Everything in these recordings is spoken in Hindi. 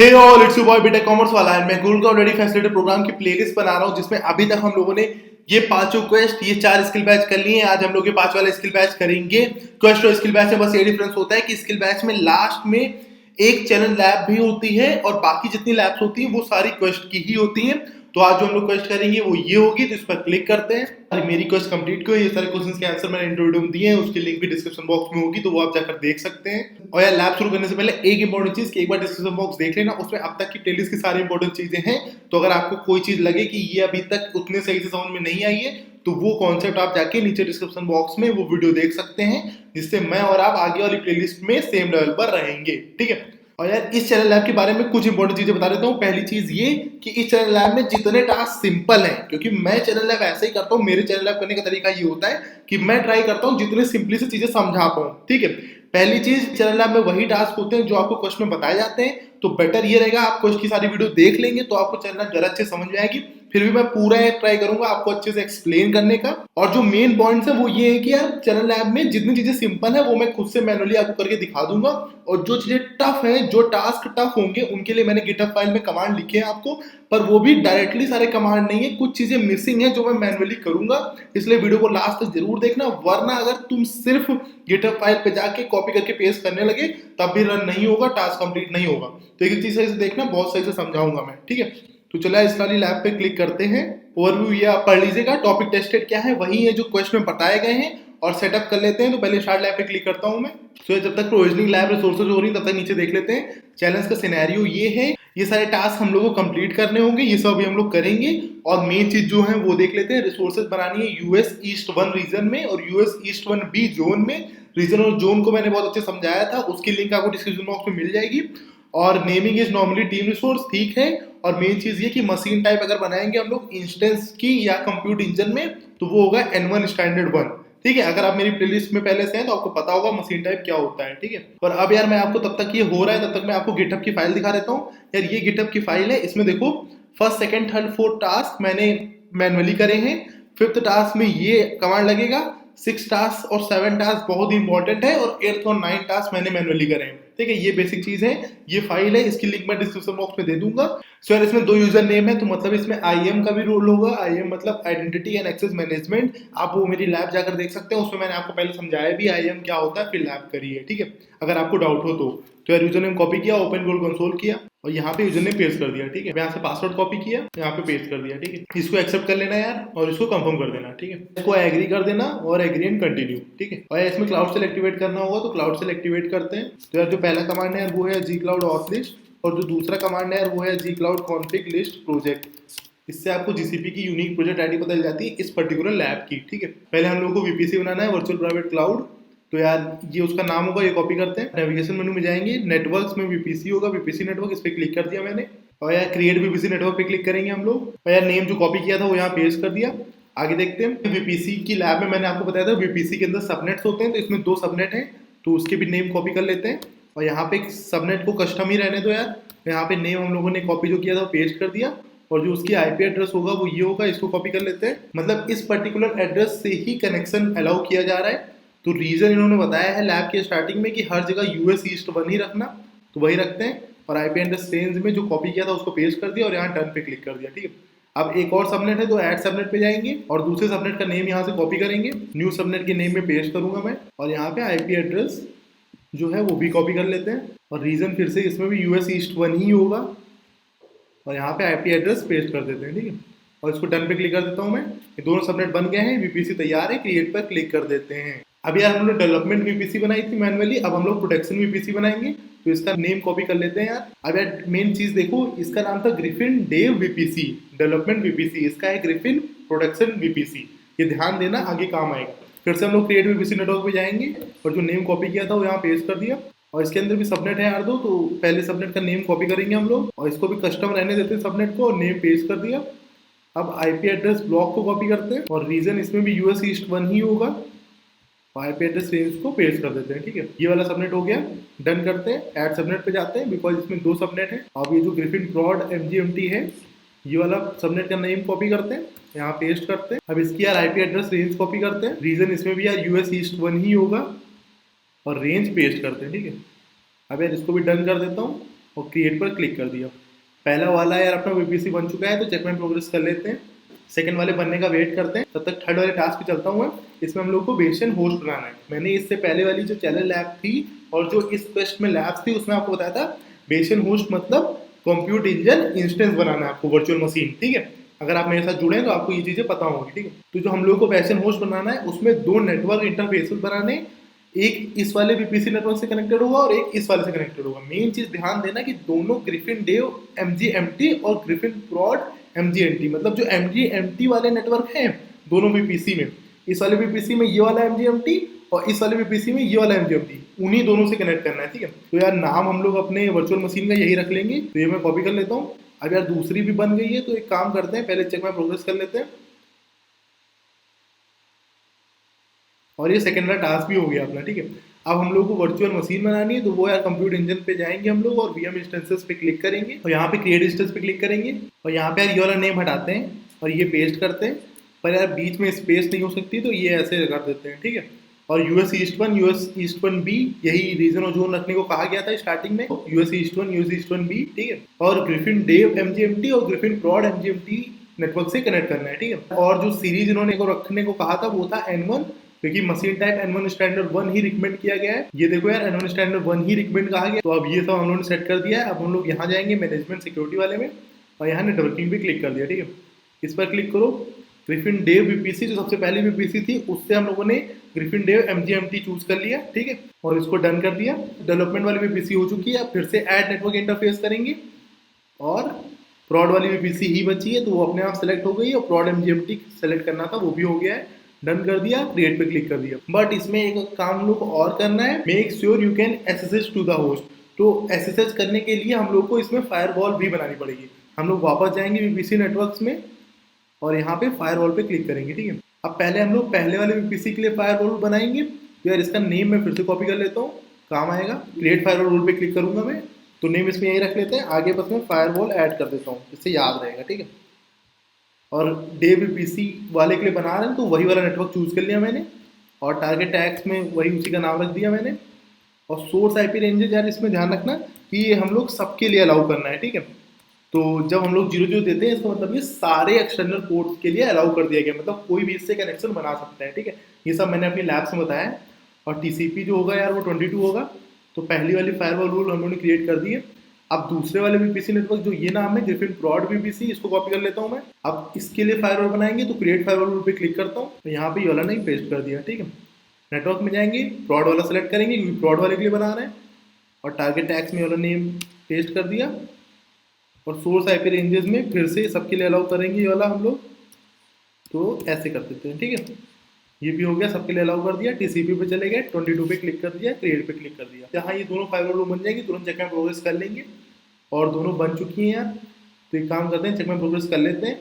Hey all, it's your boy BTech commerce वाला है। मैं गूगल ऑलरेडी फैसिलिटेटेड प्रोग्राम की प्लेलिस्ट बना रहा हूं जिसमें अभी तक हम लोगों ने ये पांचों क्वेस्ट, ये 4 स्किल बैच कर लिए हैं। आज हम लोग ये 5 वाला स्किल बैच करेंगे। क्वेस्ट और स्किल बैच में बस ये डिफरेंस होता है कि स्किल बैच में लास्ट में एक चैलेंज लैब भी होती है और बाकी जितनी लैब्स होती हैं वो सारी क्वेस्ट की ही होती हैं। तो आज जो हम लोग क्वेस्ट करेंगे वो ये होगी, तो इस पर क्लिक करते हैं। और मेरी क्वेस्ट कंप्लीट को ये सारे क्वेश्चंस के आंसर मैंने इंट्रोड्यूस में दिए हैं, उसकी लिंक भी डिस्क्रिप्शन बॉक्स में होगी, तो वो आप जाकर देख सकते हैं। और यार लैब शुरू करने से पहले एक इंपॉर्टेंट चीज कि एक बार डिस्क्रिप्शन बॉक्स देख लेना, उसमें अब तक की प्लेलिस्ट की सारी इंपॉर्टेंट चीजें हैं। तो अगर आपको कोई चीज लगे कि ये अभी तक उतने सही से समझ में नहीं आई है तो वो कॉन्सेप्ट आप जाके नीचे डिस्क्रिप्शन बॉक्स में वो वीडियो देख सकते हैं, जिससे मैं और आप आगे वाली प्लेलिस्ट में सेम लेवल पर रहेंगे। ठीक है। और यार इस चैनल लैब के बारे में कुछ इंपॉर्टेंट चीजें बता देता हूँ। पहली चीज ये कि इस चैनल लैब में जितने टास्क सिंपल हैं, क्योंकि मैं चैनल लैब ऐसे ही करता हूँ, मेरे चैनल लैब करने का तरीका ये होता है कि मैं ट्राई करता हूँ जितने सिंपली से चीजें समझा पाऊँ। ठीक है। पहली चीज, चैनल लैब में वही टास्क होते हैं जो आपको क्वेश्चन में बताए जाते हैं, तो बेटर ये रहेगा आप क्वेश्चन की सारी वीडियो देख लेंगे तो आपको चैनल लैब जरा अच्छे समझ में आएगी। फिर भी मैं पूरा ट्राई करूंगा आपको अच्छे से एक्सप्लेन करने का। और जो मेन पॉइंट्स है वो ये है कि यार चैनल लैब में जितनी चीजें सिंपल है वो मैं खुद से मैनुअली आपको करके दिखा दूंगा, और जो चीजें टफ है, जो टास्क टफ होंगे उनके लिए मैंने गिटहब फाइल में कमांड लिखे हैं आपको, पर वो भी डायरेक्टली सारे कमांड नहीं है, कुछ चीजें मिसिंग है जो मैं मैनुअली करूंगा। इसलिए वीडियो को लास्ट तक जरूर देखना, वरना अगर तुम सिर्फ गिटहब फाइल पे जाके कॉपी करके पेस्ट करने लगे तब भी रन नहीं होगा, टास्क कंप्लीट नहीं होगा। तो एक चीज सही से देखना, बहुत सही से समझाऊंगा मैं। ठीक है। तो चला इस वाली लैब पे क्लिक करते हैं। ओवरव्यू ये आप पढ़ लीजिएगा, टॉपिक टेस्टेड क्या है वही है जो क्वेश्चन में बताए गए हैं, और सेटअप कर लेते हैं। तो पहले स्टार्ट लैब पे क्लिक करता हूं मैं। तो जब तक प्रोविजनिंग लैब रिसोर्सेज हो रही है तब तक नीचे देख लेते हैं। चैलेंज का सिनेरियो ये है, ये सारे टास्क हम लोग को कंप्लीट करने होंगे, ये सब भी हम लोग करेंगे। और मेन चीज जो है वो देख लेते हैं। रिसोर्सेज बनानी है यूएस ईस्ट 1 रीजन में और यूएस ईस्ट 1 बी जोन में। रीजन और जोन को मैंने बहुत अच्छे समझाया था, उसकी लिंक आपको डिस्क्रिप्शन बॉक्स में मिल जाएगी। और naming is normally team resource, ठीक है। और मेन चीज ये कि मशीन टाइप अगर बनाएंगे हम लोग इंस्टेंस की या कंप्यूट इंजन में तो वो होगा N1 स्टैंडर्ड 1। ठीक है। अगर आप मेरी प्लेलिस्ट में पहले से हैं तो आपको पता होगा मशीन टाइप क्या होता है। ठीक है। और अब यार मैं आपको तब तक ये हो रहा है तब तक मैं आपको गिटहब की फाइल दिखा देता हूँ। यार ये गिटहब की फाइल है, इसमें देखो first second third fourth task मैंने मैनुअली करे हैं। फिफ्थ टास्क में ये कमांड लगेगा। 6 टास्क और 7 टास्क बहुत ही इंपॉर्टेंट है, और 8th और 9th टास्क मैंने मैनुअली करे हैं। ठीक है। ये बेसिक चीज है, ये फाइल है, इसकी लिंक मैं डिस्क्रिप्शन बॉक्स में दे दूंगा। सो यार इसमें 2 यूजर नेम है, तो मतलब इसमें IAM का भी रोल होगा। IAM मतलब आइडेंटिटी एंड एक्सेस मैनेजमेंट। आप वो मेरी लैब जाकर देख सकते हैं, उसमें मैंने आपको पहले समझाया भी IAM क्या होता है, फिर लैब करिए। ठीक है। अगर आपको डाउट हो तो यार यूजर नेम कॉपी किया, ओपन गूगल कंसोल किया और यहाँ पे यूजर नेम पेस्ट कर दिया। ठीक है। यहाँ से पासवर्ड कॉपी किया, यहाँ पे पेस्ट कर दिया। ठीक है। इसको एक्सेप्ट कर लेना यार, और इसको कंफर्म कर देना। ठीक है। इसको एग्री कर देना और एग्री एंड कंटिन्यू। ठीक है। और इसमें क्लाउड सेल एक्टिवेट करना होगा, तो क्लाउड सेल एक्टिवेट करते हैं। तो यार जो पहला कमांड है वो है gcloud auth list, और जो दूसरा कमांड है वो है gcloud config list project। इससे आपको जीसीपी की यूनिक प्रोजेक्ट आईडी पता चल जाती है इस पर्टिकुलर लैब की। ठीक है। पहले हम लोग को वीपीसी बनाना है, वर्चुअल प्राइवेट क्लाउड। तो यार ये उसका नाम होगा, ये कॉपी करते हैं। नेविगेशन मेनू में जाएंगे, नेटवर्क्स में वीपीसी होगा, वीपीसी नेटवर्क, इस पे क्लिक कर दिया मैंने। और यार क्रिएट वीपीसी नेटवर्क पे क्लिक करेंगे हम लोग। और यार नेम जो कॉपी किया था वो यहाँ पेस्ट कर दिया। आगे देखते हैं। वीपीसी की लैब में मैंने आपको बताया था वीपीसी के अंदर सबनेट्स होते हैं, तो इसमें 2 सबनेट हैं, तो उसके भी नेम कॉपी कर लेते हैं। और यहाँ पे सबनेट को कस्टम ही रहने दो यार। यहाँ पे नेम हम लोगों ने कॉपी जो किया था वो पेस्ट कर दिया, और जो उसकी आईपी एड्रेस होगा वो ये होगा, इसको कॉपी कर लेते हैं। मतलब इस पर्टिकुलर एड्रेस से ही कनेक्शन अलाउ किया जा रहा है। तो रीजन इन्होंने बताया है लैब के स्टार्टिंग में कि हर जगह यूएस ईस्ट 1 ही रखना, तो वही रखते हैं। और आईपी एड्रेस रेंज में जो कॉपी किया था उसको पेस्ट कर दिया और यहाँ डन पे क्लिक कर दिया। ठीक है। अब एक और सबनेट है, तो ऐड सबनेट पे जाएंगे और दूसरे सबनेट का नेम यहाँ से कॉपी करेंगे, न्यू सबनेट के नेम में पेस्ट करूंगा मैं, और यहाँ पे आईपी एड्रेस जो है वो भी कॉपी कर लेते हैं। और रीजन फिर से इसमें भी यूएस ईस्ट 1 ही होगा, और यहाँ पे आईपी एड्रेस पेस्ट कर देते हैं। ठीक है। और इसको डन पे क्लिक कर देता हूँ मैं। ये दोनों सबनेट बन गए हैं, वीपीसी तैयार है, क्रिएट पर क्लिक कर देते हैं। अब यार हमने डेवलपमेंट वीपीसी बनाई थी मैनुअली, अब हम लोग प्रोटेक्शन वीपीसी बनाएंगे, तो इसका नेम कॉपी कर लेते हैं यार। अब यार मेन चीज देखो, इसका नाम था Griffin dev VPC development VPC, इसका है ग्रिफिन प्रोटेक्शन वीपीसी। ये ध्यान देना, आगे काम आएगा। फिर से हम लोग क्रिएट वीपीसी नेटवर्क पे जाएंगे, और जो नेम कॉपी किया था वो यहाँ पेस्ट कर दिया। और इसके अंदर भी सबनेट है यार 2, तो पहले सबनेट का नेम कॉपी करेंगे हम लोग, और इसको भी कस्टम रहने देते हैं सबनेट को, और नेम पेस्ट कर दिया। अब आईपी एड्रेस ब्लॉक को कॉपी करते हैं, और रीजन इसमें भी यूएस ईस्ट 1 ही होगा, आईपी एड्रेस रेंज को पेस्ट कर देते हैं। ठीक है। ये वाला सबनेट हो गया, डन करते हैं। ऐड सबनेट पे जाते हैं, बिकॉज इसमें 2 सबनेट है। अब ये जो ग्रिफिन ब्रॉड MGMT है, ये वाला सबनेट का नेम कॉपी करते हैं, यहाँ पेस्ट करते हैं। अब इसकी यार आईपी एड्रेस रेंज कॉपी करते हैं, रीजन इसमें भी यार यूएस ईस्ट 1 ही होगा, और रेंज पेस्ट करते हैं। ठीक है। अब यार इसको भी डन कर देता हूँ। और क्रिएट पर क्लिक कर दिया। पहला वाला यार अपना वीपीसी बन चुका है, तो चेक में प्रोग्रेस कर लेते हैं। सेकंड वाले बनने का वेट करते हैं, तब तक थर्ड वाले टास्क पे चलता हूँ मैं। इसमें हम लोग को बेसियन होस्ट बनाना है। मैंने इससे पहले वाली जो चैनल लैब थी और जो इस क्वेस्ट में लैब्स थी उसमें आपको बताया था बेसियन होस्ट मतलब कंप्यूट इंजन इंस्टेंस बनाना है आपको, वर्चुअल मशीन, ठीक है। अगर आप मेरे साथ जुड़े हैं तो आपको ये चीजें पता होंगी, ठीक है। तो जो हम लोग को बेसियन होस्ट बनाना है उसमें 2 नेटवर्क इंटरफेसेस बनाने, एक इस वाले वीपीसी नेटवर्क से कनेक्टेड होगा और एक इस वाले से कनेक्टेड होगा। मेन चीज ध्यान देना कि दोनों ग्रिफिन डेव MGMT और ग्रिफिन प्रॉड MGMT, मतलब जो MGMT वाले नेटवर्क हैं दोनों वीपीसी में, इस वाले वीपीसी में ये वाला MGMT और इस वाले वीपीसी में ये वाला MGMT, उन्हीं दोनों से कनेक्ट करना है, ठीक है। तो यार नाम हम लोग अपने वर्चुअल मशीन का यही रख लेंगे। तो ये मैं कॉपी कर लेता हूँ। अब यार दूसरी भी बन गई है, तो एक काम करते हैं, पहले चेक में प्रोग्रेस कर लेते हैं। और ये सेकंड वाला टास्क भी हो गया अपना, ठीक है। अब हम लोग को वर्चुअल मशीन बनानी है, तो वो यार कंप्यूट इंजन पे जाएंगे हम लोग और VM इंस्टेंसेस पे क्लिक करेंगे और यहाँ पे क्रिएट इंस्टेंस पे क्लिक करेंगे और यहाँ पे यार ये वाला नेम हटाते हैं और ये पेस्ट करते हैं। पर यार बीच में स्पेस नहीं हो सकती, तो ये ऐसे कर देते हैं, ठीक है। और US East 1 US East 1 B, यही रीजन और जोन रखने को कहा गया था स्टार्टिंग में, US East 1 US East 1 B, ठीक है। और ग्रिफिन डेव MGMT और ग्रिफिन प्रॉड MGMT नेटवर्क से कनेक्ट करना है, ठीक है। और जो सीरीज इन्होंने को रखने को कहा था वो था N1, क्योंकि मशीन टाइप N1 स्टैंडर्ड 1 ही रिकमेंड किया गया है। ये देखो यार N1 स्टैंडर्ड 1 ही रिकमेंड कहा गया। तो अब ये सब हम लोगों ने सेट कर दिया है। अब हम लोग यहाँ जाएंगे मैनेजमेंट सिक्योरिटी वाले में और यहाँ नेटवर्किंग पे क्लिक कर दिया, ठीक है। इस पर क्लिक करो। ग्रिफिन डेव वीपीसी जो सबसे पहली वीपीसी थी उससे हम लोगों ने ग्रिफिन डेव MGMT चूज कर लिया, ठीक है। और इसको डन कर दिया। डेवलपमेंट वाली वीपीसी हो चुकी है। फिर से ऐड नेटवर्क इंटरफेस करेंगे और प्रॉड वाली वीपीसी ही बची है, तो वो अपने आप सेलेक्ट हो गई और प्रॉड MGMT सेलेक्ट करना था वो भी हो गया है। डन कर दिया, क्रिएट पे क्लिक कर दिया। बट इसमें एक काम हम लोग को और करना है, make sure you can SSH to the host. तो SSH करने के लिए हम लोग को इसमें फायरवॉल भी बनानी पड़ेगी। हम लोग वापस जाएंगे वीपीसी नेटवर्क्स में और यहाँ पे फायरवॉल पे क्लिक करेंगे, ठीक है। अब पहले हम लोग पहले वाले वीपीसी के लिए फायरवॉल बनाएंगे। तो यार इसका नेम मैं फिर से कॉपी कर लेता हूँ, काम आएगा। क्रिएट फायरवॉल रूल पे क्लिक करूंगा मैं, तो नेम इसमें यही रख लेते हैं। आगे बस मैं फायरवॉल ऐड कर देता हूँ, इससे याद रहेगा, ठीक है। और डे वीपीसी वाले के लिए बना रहे हैं तो वही वाला नेटवर्क चूज कर लिया मैंने और टारगेट टैग्स में वही उसी का नाम रख दिया मैंने। और सोर्स IP रेंजेस यार इसमें ध्यान रखना कि ये हम लोग सबके लिए अलाउ करना है, ठीक है। तो जब हम लोग 0 देते हैं इसका मतलब ये सारे एक्सटर्नल पोर्ट्स के लिए अलाउ कर दिया गया, मतलब कोई भी इससे कनेक्शन बना सकता है, ठीक है। ये सब मैंने अपनी लैब्स में बताया है। और TCP जो होगा यार वो 22 होगा। तो पहली वाली फायरवॉल रूल हम लोगों ने क्रिएट कर दी है। अब दूसरे वाले वीपीसी नेटवर्क जो ये नाम है ग्रिफिन प्रॉड वीपीसी, इसको कॉपी कर लेता हूँ मैं। अब इसके लिए फायरवॉल बनाएंगे तो क्रिएट फायरवॉल रूल पे क्लिक करता हूँ, तो यहाँ पे ये वाला नहीं पेस्ट कर दिया, ठीक है। नेटवर्क में जाएंगे, प्रॉड वाला सेलेक्ट करेंगे क्योंकि प्रॉड वाले के लिए बना रहे हैं और टारगेट टैग्स में वाला नेम पेस्ट कर दिया। और सोर्स IP रेंजेस में फिर से सबके लिए अलाउ करेंगे ये वाला हम लोग, तो ऐसे कर देते हैं, ठीक है। ये भी हो गया, सबके लिए अलाउ कर दिया। TCP पे चले गए, 22 पे क्लिक कर दिया, क्रिएट पे क्लिक कर दिया। यहाँ ये दोनों फायरवॉल रूल बन जाएगी, तुरंत चेक में प्रोग्रेस कर लेंगे और दोनों बन चुकी हैं यार। तो एक काम करते हैं, चेक में प्रोग्रेस कर लेते हैं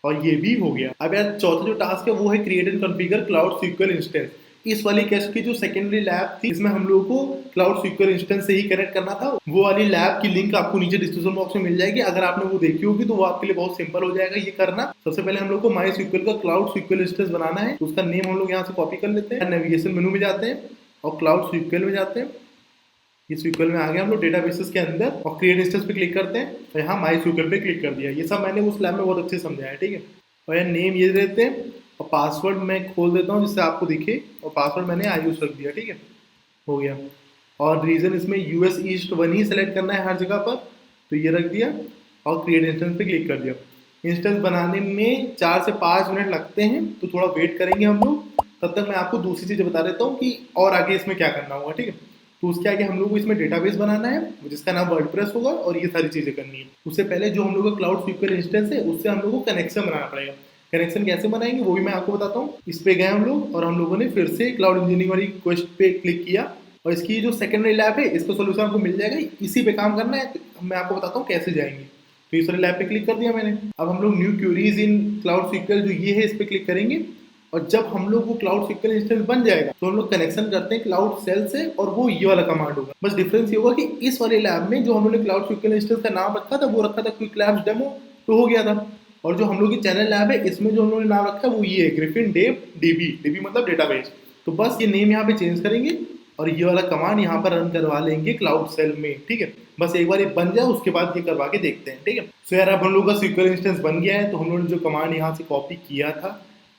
और ये भी हो गया। अब यार चौथा जो टास्क है वो है create and configure cloud SQL instance. इस वाली केस की जो सेकेंडरी लैब थी इसमें हम लोगों को क्लाउड SQL इंस्टेंस से ही कनेक्ट करना था। वो वाली लैब की लिंक आपको नीचे डिस्क्रिप्शन बॉक्स में मिल जाएगी। अगर आपने वो देखी होगी तो वो आपके लिए बहुत सिंपल हो जाएगा ये करना। सबसे पहले हम लोग को MySQL का क्लाउड SQL इंस्टेंस बनाना है। उसका नेम हम लोग यहाँ से कॉपी कर लेते हैं, नेविगेशन मेनू में जाते हैं और क्लाउड SQL में जाते हैं। ये SQL में आ गया हम लोग डेटाबेसेस के अंदर और क्रिएट इंस्टेंस पे क्लिक करते हैं और यहाँ MySQL पे क्लिक कर दिया। ये सब मैंने उस लैब में बहुत अच्छे से समझाया, ठीक है। और यहाँ नेम ये देते हैं और पासवर्ड मैं खोल देता हूँ जिससे आपको दिखे, और पासवर्ड मैंने आयुष रख दिया, ठीक है, हो गया। और रीजन इसमें US East 1 ही सेलेक्ट करना है हर जगह पर, तो ये रख दिया और क्रिएट इंस्टेंस पे क्लिक कर दिया। इंस्टेंस बनाने में 4 से 5 मिनट लगते हैं, तो थोड़ा वेट करेंगे हम लोग। तब तक मैं आपको दूसरी चीज़ें बता देता हूँ कि और आगे इसमें क्या करना होगा, ठीक है। तो उसके आगे हम लोग को इसमें डेटाबेस बनाना है जिसका नाम वर्डप्रेस होगा और ये सारी चीज़ें करनी है। उससे पहले जो हम लोग का क्लाउड SQL इंस्टेंस है उससे हम लोग को कनेक्शन बनाना पड़ेगा। कनेक्शन कैसे बनाएंगे वो भी मैं आपको बताता हूँ। इस पे गए हम लोग और हम लोगों ने फिर से क्लाउड इंजीनियरिंग वाली क्वेस्ट पे क्लिक किया और इसकी जो सेकेंडरी लैब है इसका सोल्यूशन आपको मिल जाएगा, इसी पे काम करना है। तो मैं आपको बताता हूँ कैसे जाएंगे। तो इस वाली लैब पे क्लिक कर दिया मैंने। अब हम लोग न्यू क्यूरीज इन क्लाउड SQL जो ये है इस पे क्लिक करेंगे और जब हम लोग वो क्लाउड SQL इंस्टेंस बन जाएगा तो हम लोग कनेक्शन करते हैं क्लाउड सेल से और वो ये वाला कमांड होगा। बस डिफरेंस ये होगा कि इस वाले लैब में जो हम लोग ने क्लाउड SQL इंस्टेंस का नाम रखा था वो रखा था क्विक लैब्स डेमो, तो हो गया था। और जो हम लोग की चैनल लैब है इसमें जो हम लोगों ने नाम रखा है वो ये है ग्रिफिन डेव DB मतलब डेटाबेस। तो बस ये नेम यहाँ पे चेंज करेंगे और ये वाला कमांड यहाँ पर रन करवा लेंगे क्लाउड सेल में, ठीक है। बस एक बार ये बन जाए उसके बाद ये करवा के देखते हैं, ठीक है। सो यार अब हम लोग का SQL इंस्टेंस बन गया है, तो हम लोगों ने जो कमांड यहाँ से कॉपी किया था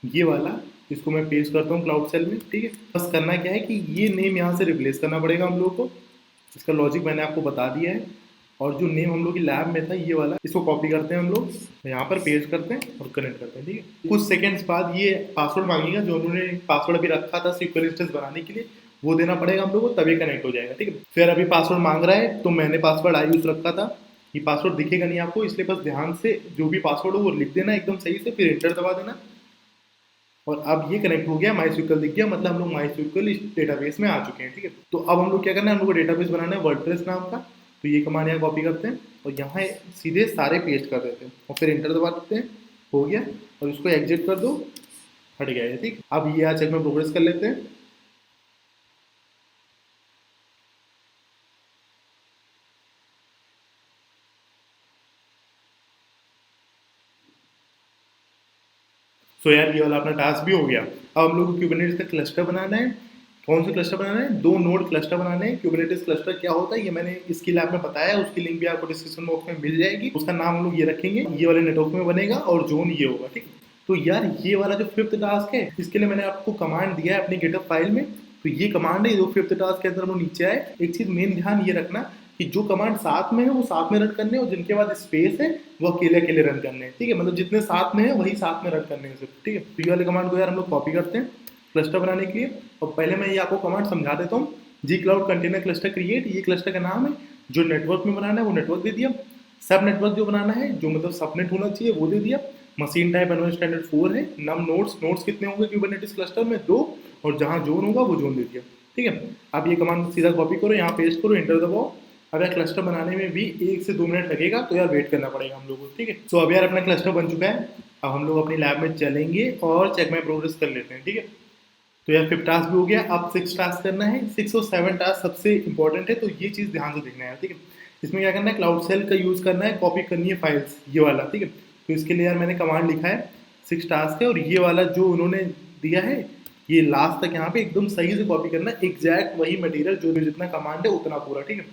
ये वाला, इसको मैं पेस्ट करता हूँ क्लाउड सेल में, ठीक है। बस करना क्या है कि ये नेम यहाँ से रिप्लेस करना पड़ेगा हम लोग को, इसका लॉजिक मैंने आपको बता दिया है। और जो नेम हम लोग की लैब में था ये वाला, इसको कॉपी करते हैं हम लोग, यहाँ पर पेस्ट करते हैं और कनेक्ट करते हैं, ठीक है। कुछ सेकंड्स बाद ये पासवर्ड मांगेगा, जो उन्होंने पासवर्ड अभी रखा था SQL इंस्टेंस बनाने के लिए, वो देना पड़ेगा हम लोग को, तभी कनेक्ट हो जाएगा, ठीक है। फिर अभी पासवर्ड मांग रहा है, तो मैंने पासवर्ड आयुष रखा था, ये पासवर्ड दिखेगा नहीं आपको, इसलिए बस ध्यान से जो भी पासवर्ड हो वो लिख देना एकदम सही से, फिर एंटर दबा देना। और अब ये कनेक्ट हो गया, MySQL दिख गया, मतलब हम लोग MySQL इस डेटाबेस में आ चुके हैं, ठीक है। तो अब हम लोग क्या करना है, हम लोग को डेटाबेस बनाना है वर्डप्रेस नाम का, तो ये कमांड यहाँ कॉपी करते हैं और यहाँ सीधे सारे पेस्ट कर देते हैं और फिर एंटर दबा देते हैं, हो गया। और इसको एग्जिट कर दो, हट गया है, ठीक। अब ये आज चेक में प्रोग्रेस कर लेते हैं। तो यार ये वाला अपना टास्क भी हो गया। अब हम लोग को क्यूबरनेटिस का क्लस्टर बनाना है। कौन सा क्लस्टर बनाना है? 2 नोड क्लस्टर बनाने हैं। क्यूबरनेटिस क्लस्टर क्या होता है ये मैंने इसकी लैब में बताया, उसकी लिंक भी आपको डिस्क्रिप्शन बॉक्स में मिल जाएगी। उसका नाम हम लोग ये रखेंगे, ये वाले नेटवर्क में बनेगा और जोन ये होगा, ठीक। तो यार ये वाला जो 5th टास्क है, इसके लिए मैंने आपको कमांड दिया है अपनी गिटहब फाइल में। तो ये कमांड है, जो 5th टास्क के अंदर हम लोग नीचे आए। एक चीज मेन ध्यान ये रखना कि जो कमांड साथ में है वो साथ में रन करने, और जिनके बाद स्पेस है वो अकेले अकेले रन करने हैं, ठीक है। मतलब जितने साथ में है वही साथ में रन करने हैं सिर्फ, ठीक है। तो ये वाले कमांड को यार हम लोग कॉपी करते हैं क्लस्टर बनाने के लिए। और पहले मैं ये आपको कमांड समझा देता हूँ। जी क्लाउड कंटेनर क्लस्टर क्रिएट, ये क्लस्टर का नाम है। जो नेटवर्क में बनाना है वो नेटवर्क दे दिया। सब नेटवर्क जो बनाना है, जो मतलब सबनेट होना चाहिए वो दे दिया। मशीन टाइप एडवांस स्टैंडर्ड 4 है। नम नोड्स कितने होंगे क्यूबरनेटिस क्लस्टर में? 2। और जहाँ जोन होगा वो जोन दे दिया, ठीक है। अब ये कमांड सीधा कॉपी करो, यहाँ पेस्ट करो, एंटर दबाओ। अब यार क्लस्टर बनाने में भी 1 से 2 मिनट लगेगा, तो यार वेट करना पड़ेगा हम लोगों को, ठीक है। सो अब यार अपना क्लस्टर बन चुका है। अब हम लोग अपनी लैब में चलेंगे और चेक माई प्रोग्रेस कर लेते हैं, ठीक है। तो यार 5th टास्क भी हो गया, अब 6 टास्क करना है। 6 और 7 टास्क सबसे इंपॉर्टेंट है, तो ये चीज़ ध्यान से देखना है, ठीक है। इसमें क्या करना है, क्लाउड सेल का यूज़ करना है, कॉपी करनी है फाइल्स, ये वाला, ठीक है। तो इसके लिए यार मैंने कमांड लिखा है, 6 टास्क है, और ये वाला जो उन्होंने दिया है ये लास्ट तक यहाँ पे एकदम सही से कॉपी करना है, एग्जैक्ट वही मटेरियल जो जितना कमांड है उतना पूरा, ठीक है।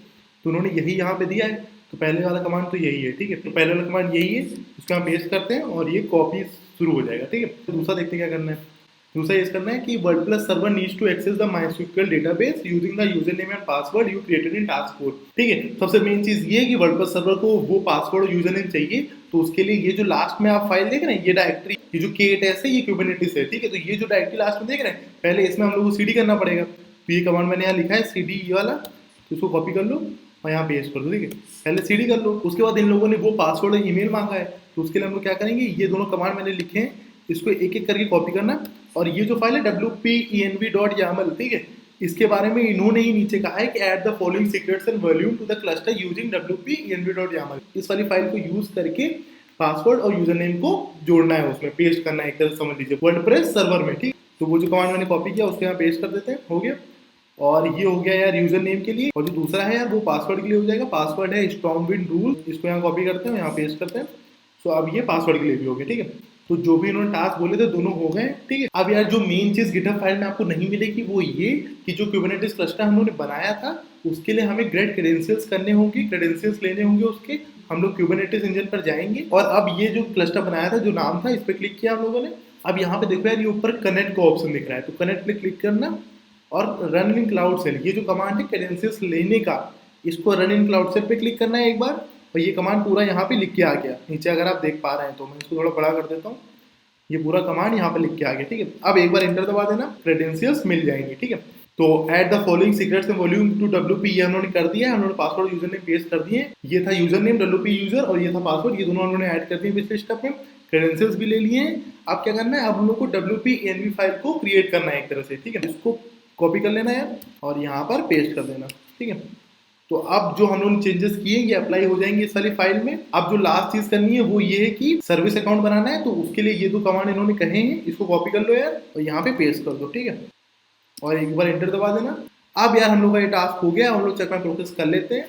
तो उन्होंने यही यहाँ पे दिया है, तो पहले वाला कमांड तो यही है, ठीक है। तो पहले वाला कमांड यही है, उसको हम पेस्ट करते हैं और ये कॉपी शुरू हो जाएगा, ठीक है। तो दूसरा देखते हैं क्या करना है। दूसरा ये करना है कि WordPress server needs to access the MySQL database using the user name and password you created in task 4, ठीक है। सबसे मेन चीज ये है कि वर्डप्रेस सर्वर को वो पासवर्ड और यूजर नेम चाहिए। तो उसके लिए ये जो लास्ट में आप फाइल देख रहे हैं, ये डायरेक्टरी, ये जो KTS है, ये क्यूबरनेटिस है, ठीक है। तो ये जो डायरेक्टरी लास्ट में देख रहे हैं, पहले इसमें हम लोग को CD करना पड़ेगा। तो ये कमांड मैंने यहाँ लिखा है CD, ये वाला, तो इसको कॉपी कर लो और यहाँ पेस्ट कर दो, ठीक है। पहले CD कर लो, उसके बाद इन लोगों ने वो पासवर्ड और ईमेल मांगा है, तो उसके लिए हम लोग क्या करेंगे, ये दोनों कमांड मैंने लिखे हैं, इसको एक एक करके कॉपी करना। और ये जो फाइल है wpenv.yaml, ठीक है, इसके बारे में इन्होंने ही नीचे कहा है कि add the following secrets and volume to the cluster using wpenv.yaml। इस वाली फाइल को यूज करके पासवर्ड और यूजर नेम को जोड़ना है, उसमें पेस्ट करना है, एक तरह से समझ लीजिए वर्डप्रेस सर्वर में, ठीक। तो वो जो कमांड मैंने कॉपी किया उसको यहाँ पेस्ट कर देते हैं, हो गया। और ये हो गया यार यूजर नेम के लिए, और जो दूसरा है यार वो पासवर्ड के लिए हो जाएगा। पासवर्ड है स्ट्रॉन्ग विंड रूल, इसको यहाँ कॉपी करते हैं, यहाँ पेस्ट करते हैं। सो अब ये पासवर्ड के लिए भी हो गया, ठीक है। तो जो भी इन्होंने टास्क बोले थे दोनों हो गए, ठीक है। अब यार जो मेन चीज गिटहब फाइल में आपको नहीं मिलेगी वो ये कि जो क्यूबरनेटिस क्लस्टर हम लोगों ने बनाया था उसके लिए हमें ग्रेड क्रेडेंशियल्स करने होंगे, क्रेडेंशियल्स लेने होंगे उसके। हम लोग क्यूबरनेटिस इंजन पर जाएंगे और अब ये जो क्लस्टर बनाया था, जो नाम था, इस पर क्लिक किया हम लोगों ने। अब यहाँ पे देखो यार ये ऊपर कनेक्ट का ऑप्शन दिख रहा है, तो कनेक्ट पे क्लिक करना और रन इन क्लाउड सेल, ये जो कमांड है क्रेडेंशियल्स लेने का, इसको रन इन क्लाउड सेल पे क्लिक करना है एक बार। और ये कमांड पूरा यहाँ पे लिख के आ गया नीचे, अगर आप देख पा रहे हैं तो मैं इसको थोड़ा बड़ा कर देता हूँ। ये पूरा कमांड यहाँ पे लिख के आ गया, ठीक है। अब एक बार एंटर दबा देना, क्रेडेंशियल्स मिल जाएंगे, ठीक है। तो add the following secrets and volume to WP, ये हम लोगों ने कर दिया है। हम लोगों ने पासवर्ड यूजर नेम पेस्ट कर दिए। ये था यूजर नेम WP यूजर और ये था पासवर्ड, ये दोनों हम लोगों ने ऐड कर दिए पिछले स्टेप में। क्रेडेंशियल्स भी ले लिए हैं। अब क्या करना है, अब हम लोग को WP-env फाइल को क्रिएट करना है एक तरह से, ठीक है। इसको कॉपी कर लेना है और यहाँ पर पेस्ट कर देना, ठीक है। तो अब जो हम लोगों ने चेंजेस किए ये अप्लाई हो जाएंगे इस वाली फाइल में। अब जो लास्ट चीज करनी है वो ये है कि सर्विस अकाउंट बनाना है, तो उसके लिए ये दो कमांड इन्होंने कहे हैं, इसको कॉपी कर लो यार और यहाँ पे पेस्ट कर दो, ठीक है। और एक बार एंटर दबा देना। अब यार हम लोग का ये टास्क हो गया, हम लोग चेक माई प्रोग्रेस कर लेते हैं।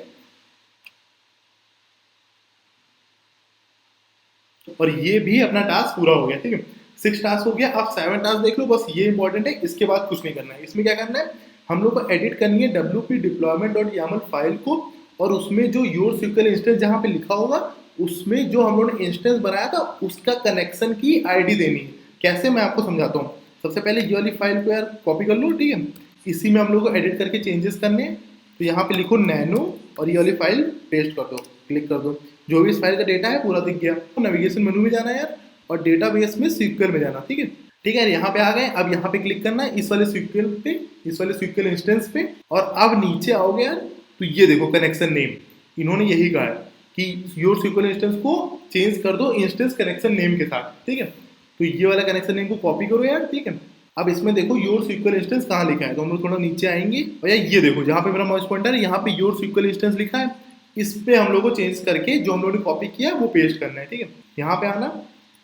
और ये भी अपना टास्क पूरा हो गया, ठीक है। 6 टास्क हो गया। अब 7 टास्क देख लो, बस ये इंपॉर्टेंट है, इसके बाद कुछ नहीं करना है। इसमें क्या करना है, हम लोग को एडिट करनी है wp deployment.yaml फाइल को, और उसमें जो योर SQL इंस्टेंस जहाँ पे लिखा होगा उसमें जो हम लोगों ने इंस्टेंस बनाया था उसका कनेक्शन की आईडी देनी है। कैसे, मैं आपको समझाता हूँ। सबसे पहले ये वाली फाइल को यार कॉपी कर लो, ठीक है। इसी में हम लोग को एडिट करके चेंजेस करने हैं, तो यहाँ पे लिखो नैनो और ये वाली फाइल पेस्ट कर दो, क्लिक कर दो। जो भी इस फाइल का डेटा है पूरा दिख गया। तो नेविगेशन मेनू में जाना है यार, और डेटाबेस में SQL में जाना, ठीक है। ठीक है, यहाँ पे आ गए। अब यहाँ पे क्लिक करना है इस वाले SQL पे, इस वाले SQL इंस्टेंस पे, और अब नीचे आओगे यार तो ये देखो कनेक्शन नेम, इन्होंने यही कहा है कि योर SQL इंस्टेंस को चेंज कर दो इंस्टेंस कनेक्शन नेम के साथ, ठीक है। तो ये वाला कनेक्शन नेम को कॉपी करो यार, ठीक है। अब इसमें देखो योर SQL इंस्टेंस कहाँ लिखा है, तो हम लोग थोड़ा नीचे आएंगे और यार ये देखो जहाँ पे मेरा माउस पॉइंटर है यहाँ पे योर SQL इंस्टेंस लिखा है। इस पे हम लोग को चेंज करके जो हम लोगों ने कॉपी किया वो पेस्ट करना है, ठीक है। यहाँ पे आना,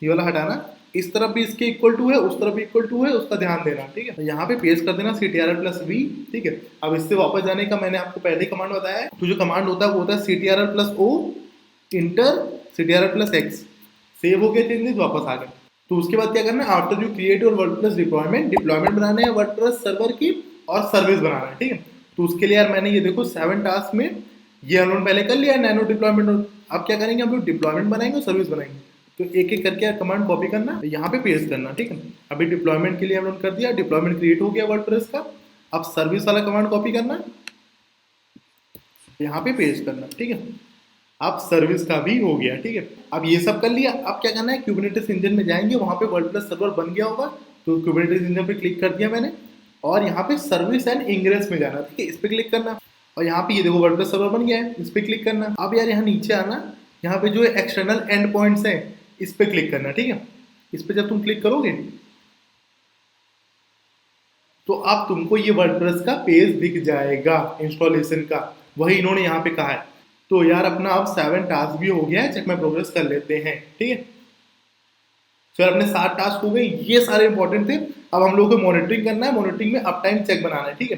ये वाला हटाना, इस तरफ भी इसके इक्वल टू है, उस तरफ भी इक्वल टू है, उसका ध्यान देना, ठीक है। यहाँ पे पेस्ट कर देना CTRL+V, ठीक है। अब इससे वापस जाने का मैंने आपको पहले कमांड बताया है, तो जो कमांड होता है वो होता है CTRL+O इंटर CTRL+X। सेव हो गया चेंजेस, वापस आ गए। तो उसके बाद क्या करना है, after you create your WordPress deployment बनाना है वर्डप्रेस सर्वर की, और सर्विस बनाना है, ठीक है। तो उसके लिए यार मैंने ये देखो 7 टास्क में ये हम लोग पहले कर लिया नैनो डिप्लॉयमेंट। अब क्या करेंगे, हम लोग डिप्लॉयमेंट बनाएंगे और सर्विस बनाएंगे। तो एक एक करके कमांड कॉपी करना, यहाँ पे पेस्ट करना, ठीक है। अभी डिप्लॉयमेंट के लिए हम लोग कर दिया, डिप्लॉयमेंट क्रिएट हो गया वर्डप्रेस का। अब सर्विस वाला कमांड कॉपी करना, यहाँ पे पेस्ट करना, ठीक है। अब सर्विस का भी हो गया, ठीक है। अब ये सब कर लिया। अब क्या करना है, कुबरनेटिस इंजन में जाएंगे, वहाँ पे वर्डप्रेस सर्वर बन गया होगा, तो कुबरनेटिस इंजन पे क्लिक कर दिया मैंने, और यहाँ पे सर्विस एंड इंग्रेस में जाना, ठीक है। इस पे क्लिक करना, और यहाँ पे ये देखो वर्डप्रेस सर्वर बन गया है, इस पे क्लिक करना। अब यार यहाँ नीचे आना, यहाँ पे जो एक्सटर्नल एंड पॉइंट्स हैं इस पे क्लिक करना, ठीक है। इस पे जब तुम क्लिक करोगे तो अब तुमको ये वर्डप्रेस का पेज दिख जाएगा इंस्टॉलेशन का, वही इन्होंने यहाँ पे कहा है। तो यार अपना अब 7 टास्क भी हो गया है, चेक माय प्रोग्रेस कर लेते हैं, ठीक है। तो यार अपने 7 टास्क हो गए, ये सारे इंपॉर्टेंट थे। अब हम लोग को मॉनिटरिंग करना है, मॉनिटरिंग में अप टाइम चेक बनाना है, ठीक है।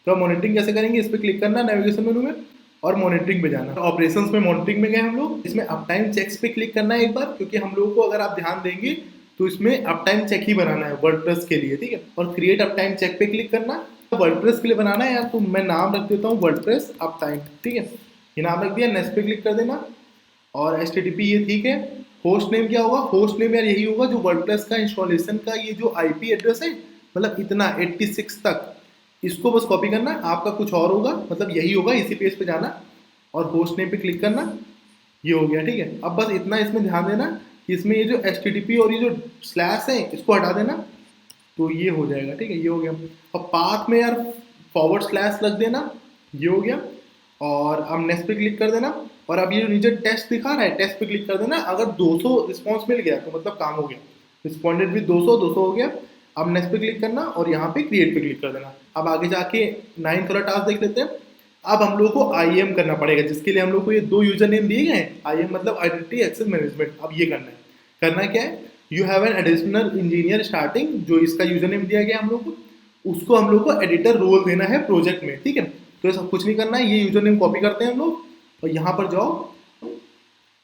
तो मॉनिटरिंग कैसे करेंगे, इस पर क्लिक करना नेविगेशन मेनू में, और मॉनिटरिंग पे जाना। तो ऑपरेशंस में मॉनिटरिंग में गए हम लोग, इसमें अप टाइम चेक्स पे क्लिक करना है एक बार, क्योंकि हम लोगों को अगर आप ध्यान देंगे तो इसमें अप टाइम चेक ही बनाना है वर्डप्रेस के लिए, ठीक है। और क्रिएट अप टाइम चेक पे क्लिक करना। वर्डप्रेस के लिए बनाना है यार, तो मैं नाम रख देता हूँ वर्डप्रेस अप टाइम, ठीक है। ये नाम रख दिया, नेक्स्ट पे क्लिक कर देना, और HTTP ये ठीक है। होस्ट नेम क्या होगा, होस्ट नेम यार यही होगा जो वर्डप्रेस का इंस्टॉलेशन का ये जो IP एड्रेस है, मतलब इतना 86 तक, इसको बस कॉपी करना। आपका कुछ और होगा, मतलब यही होगा, इसी पेज पे जाना और होस्ट नेम पे क्लिक करना, ये हो गया, ठीक है। अब बस इतना इसमें ध्यान देना कि इसमें ये जो HTTP और ये जो स्लैश है इसको हटा देना, तो ये हो जाएगा, ठीक है। ये हो गया। अब पाथ में यार फॉरवर्ड स्लैश लग देना, ये हो गया। और अब नेक्स्ट पे क्लिक कर देना, और अब ये जो नीचे टेस्ट दिखा रहा है, टेस्ट पे क्लिक कर देना। अगर 200 रिस्पॉन्स मिल गया तो मतलब काम हो गया, रिस्पॉन्डेड भी 200 हो गया। अब नेक्स्ट पे क्लिक करना, और यहाँ पे क्रिएट पे क्लिक कर देना। अब आगे जाके 9th वाला टास्क देख लेते हैं। अब हम लोग को IAM करना पड़ेगा, जिसके लिए हम लोग को ये 2 यूजर नेम दिए गए हैं। IAM मतलब आइडेंटिटी एक्सेस मैनेजमेंट। अब ये करना है, करना क्या है, you have an additional engineer starting, जो इसका यूजर नेम दिया गया हम लोग को, उसको हम लोग को एडिटर रोल देना है प्रोजेक्ट में, ठीक है। तो ये सब कुछ नहीं करना है, ये यूजर नेम कॉपी करते हैं हम लोग, और यहाँ पर जाओ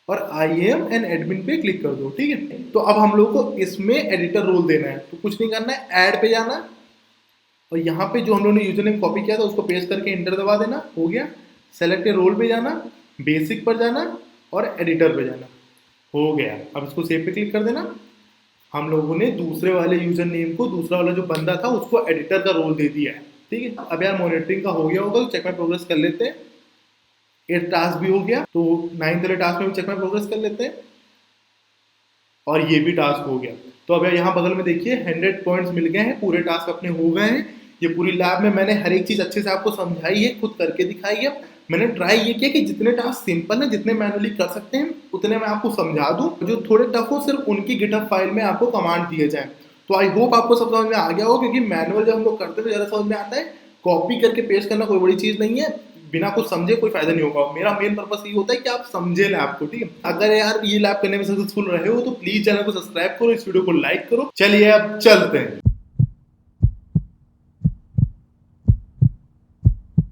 और IAM एंड एडमिन पे क्लिक कर दो, ठीक है। तो अब हम लोग को इसमें एडिटर रोल देना है, तो कुछ नहीं करना है, ऐड पे जाना, और यहाँ पे जो हम लोगों ने यूजर नेम कॉपी किया था उसको पेस्ट करके इंटर दबा देना, हो गया। सेलेक्ट रोल पे जाना, बेसिक पर जाना, और एडिटर पे जाना, हो गया। अब इसको सेव पे क्लिक कर देना। हम लोगों ने दूसरे वाले यूजर नेम को, दूसरा वाला जो बंदा था उसको एडिटर का रोल दे दिया है, ठीक है। अब यार मॉनिटरिंग का हो गया होगा, तो चेक माय प्रोग्रेस कर लेते हैं। 8 टास्क भी हो गया, तो 9th वाले टास्क में भी चेक माय प्रोग्रेस कर लेते हैं, और ये भी टास्क हो गया। तो अब यहाँ बगल में देखिए 100 पॉइंट्स मिल गए हैं, पूरे टास्क अपने हो गए हैं। ये पूरी लैब में मैंने हर एक चीज अच्छे से आपको समझाई है, खुद करके दिखाई है। मैंने ट्राई ये किया कि जितने टास्क सिंपल है, जितने मैनुअली कर सकते हैं, उतने मैं आपको समझा दूं। जो थोड़े टफ हो सिर्फ उनकी गिटहब फाइल में आपको कमांड दिए जाए। तो आई होप आपको सब समझ में आ गया हो, क्योंकि मैनुअल जब हम लोग करते हैं तो ज़्यादा समझ में आता है, कॉपी करके पेस्ट करना कोई बड़ी चीज़ नहीं है। बिना कुछ समझे कोई फायदा नहीं होगा। मेरा मेन पर्पस ये होता है कि आप समझे लैब को, ठीक है। अगर यार ये लैब करने में सक्सेसफुल रहे हो तो प्लीज चैनल को सब्सक्राइब करो, इस वीडियो को लाइक करो। चलिए अब चलते हैं।